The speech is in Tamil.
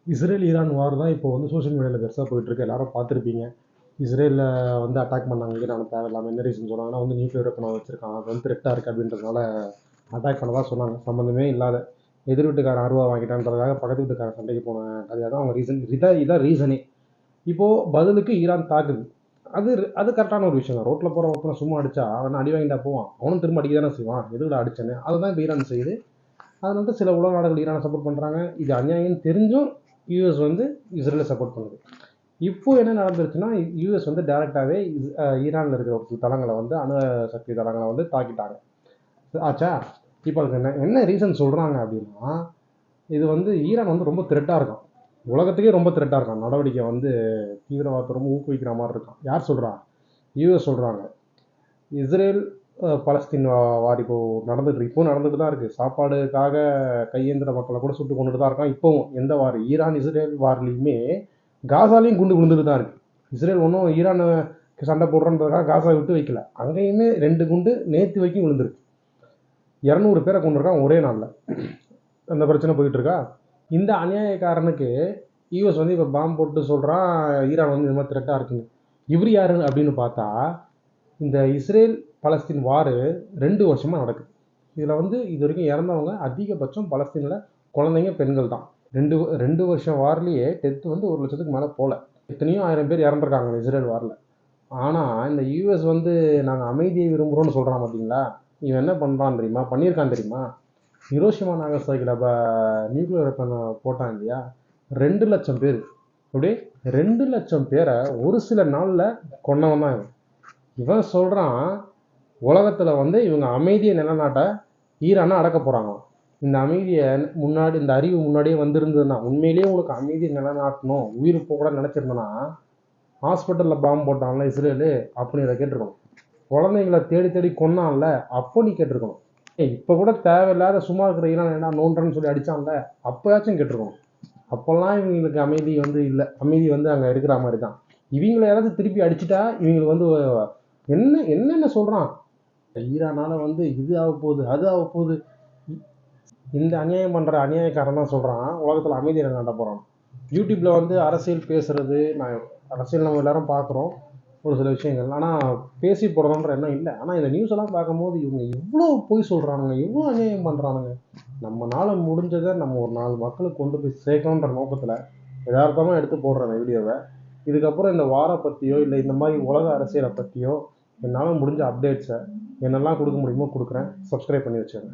இஸ்ரேல் ஈரான் வார் தான் இப்போ வந்து சோஷியல் மீடியாவில் பெருசாக போயிட்டுருக்கு. எல்லாரும் பார்த்துருப்பீங்க. இஸ்ரேலில் வந்து அட்டாக் பண்ணாங்க ஈரானை தேவையில்லாமல். என்ன ரீசன் சொன்னாங்கன்னா வந்து நியூக்ளியர் வெப்பனை வச்சிருக்கான், அது வந்து த்ரெட்டாக இருக்குது அப்படின்றதுனால அட்டாக் பண்ணதாக சொன்னாங்க. சம்மந்தமே இல்லாத எதிர் வீட்டுக்காரன் அருவா வாங்கிட்டான்றதுக்காக பக்கத்து வீட்டுக்காரன் சண்டைக்கு போன கதையாக தான் அவங்க ரீசன். இதான் ரீசனே. இப்போது பதிலுக்கு ஈரான் தாக்குது. அது அது கரெக்டான ஒரு விஷயம் தான். ரோட்டில் போகிற ஒருத்தனை சும்மா அடித்தா அவன் அடி வாங்கிட்டா போவான், அவனும் திரும்ப அடிக்க தானே செய்வான். எதுக்குடா அடிச்சேன்னு அதுதான் இப்போ ஈரான் செய்யுது. அதனால சில உலக நாடுகள் ஈரானை சப்போர்ட் பண்ணுறாங்க. இது அநியாயம் தெரிஞ்சும் யூஎஸ் வந்து இஸ்ரேலை சப்போர்ட் பண்ணுது. இப்போ என்ன நடந்துருச்சுன்னா யூஎஸ் வந்து டைரெக்டாகவே ஈரானில் இருக்கிற ஒரு சில தளங்களை வந்து அணு சக்தி தளங்களை வந்து தாக்கிட்டாங்க. ஆச்சா. இப்போ அதுக்கு என்ன ரீசன் சொல்கிறாங்க அப்படின்னா, இது வந்து ஈரான் வந்து ரொம்ப த்ரெட்டாக இருக்கும், உலகத்துக்கே ரொம்ப த்ரெட்டாக இருக்கான், நடவடிக்கை வந்து தீவிரவாதத்தை ரொம்ப ஊக்குவிக்கிற மாதிரி இருக்கான். யார் சொல்கிறா? யூஎஸ் சொல்கிறாங்க. இஸ்ரேல் பலஸ்தீன் வார் இப்போ நடந்துட்டு தான் இருக்குது. சாப்பாடுக்காக கையேந்திர மக்களை கூட சுட்டு கொண்டுட்டு தான் இருக்கான் இப்போவும். எந்த வார்? ஈரான் இஸ்ரேல் வார்லேயுமே காசாலையும் குண்டு விழுந்துட்டு தான் இருக்குது. இஸ்ரேல் ஒன்றும் ஈரான் சண்டை போடுறன்றதுக்காக காசா விட்டு வைக்கல, அங்கேயுமே 2 குண்டு நேற்று வரைக்கும் விழுந்துருக்கு. 200 பேரை கொண்டிருக்கான் ஒரே நாளில். அந்த பிரச்சனை போயிட்டு இருக்கா. இந்த அநியாயக்காரனுக்கு யூஎஸ் வந்து இப்போ பாம்பு போட்டு சொல்கிறான் ஈரான் வந்து இந்த மாதிரி த்ரெட்டாக இருக்குன்னு. இவர் யாரு அப்படின்னு பார்த்தா, இந்த இஸ்ரேல் பலஸ்தீன் வார் 2 வருஷமாக நடக்குது. இதில் வந்து இது வரைக்கும் இறந்தவங்க அதிகபட்சம் பலஸ்தீனில் குழந்தைங்க பெண்கள் தான். 2 வருஷம் வார்லேயே டெத்து வந்து 1 லட்சத்துக்கு மேலே போகல. எத்தனையோ 1000 பேர் இறந்துருக்காங்க இஸ்ரேல் வாரில். ஆனால் இந்த யூஎஸ் வந்து நாங்கள் அமைதியை விரும்புகிறோன்னு சொல்கிறான் பார்த்தீங்களா. இவன் என்ன பண்ணுறான் தெரியுமா, பண்ணியிருக்கான் தெரியுமா? ஹிரோஷிமா நாகசாகில நியூக்ளியர் வெப்பனை போட்டான் இல்லையா, 2 லட்சம் பேர். அப்படியே 2 லட்சம் பேரை ஒரு சில நாளில் கொன்னவன் தான் இவன். இவன் சொல்கிறான் உலகத்தில் வந்து இவங்க அமைதியை நிலநாட்ட ஈரானை அடக்க போகிறாங்க. இந்த அமைதியை முன்னாடி, இந்த அறிவு முன்னாடியே வந்திருந்ததுன்னா, உண்மையிலேயே உங்களுக்கு அமைதியை நிலநாட்டணும், உயிர் போக கூட நினச்சிருந்தோன்னா ஹாஸ்பிட்டலில் பாம்பு போட்டான்ல இஸ்ரேலு, அப்போ இதை கேட்டிருக்கணும். குழந்தைங்களை தேடி தேடி கொன்னான்ல, அப்போ நீ கேட்டிருக்கணும். இப்போ கூட தேவையில்லாத சும்மா இருக்கிற ஈரான் என்ன நோன்றன்னு சொல்லி அடித்தான்ல, அப்போயாச்சும் கேட்டிருக்கணும். அப்போல்லாம் இவங்களுக்கு அமைதி வந்து இல்லை, அமைதி வந்து அங்கே இருக்கிற மாதிரி தான். இவங்களை யாராவது திருப்பி அடிச்சுட்டா இவங்களுக்கு வந்து என்னென்ன சொல்கிறான். ஈரானால் வந்து இது ஆக போகுது, அது ஆக போகுது. இந்த அநியாயம் பண்ணுற அநியாயக்காரன் தான் சொல்கிறான் உலகத்தில் அமைதியை நிலநாட்ட போகிறான். யூடியூப்பில் வந்து அரசியல் பேசுகிறது, நான் அரசியல் நம்ம எல்லாரும் பார்க்குறோம் ஒரு சில விஷயங்கள், ஆனால் பேசி போடணுன்ற எண்ணம் இல்லை. ஆனால் இந்த நியூஸ் எல்லாம் பார்க்கும்போது இவங்க எவ்வளோ பொய் சொல்கிறானுங்க, எவ்வளோ அநியாயம் பண்ணுறானுங்க. நம்மளால் முடிஞ்சதை நம்ம ஒரு 4 மக்களுக்கு கொண்டு போய் சேர்க்கணுன்ற நோக்கத்தில் யதார்த்தமாக எடுத்து போடுற அந்த வீடியோவை. இதுக்கப்புறம் இந்த வாரை பற்றியோ இல்லை இந்த மாதிரி உலக அரசியலை பற்றியோ என்னால் முடிஞ்ச அப்டேட்ஸை என்னெல்லாம் கொடுக்க முடியுமோ கொடுக்குறேன். சப்ஸ்கிரைப் பண்ணி வச்சுருங்க.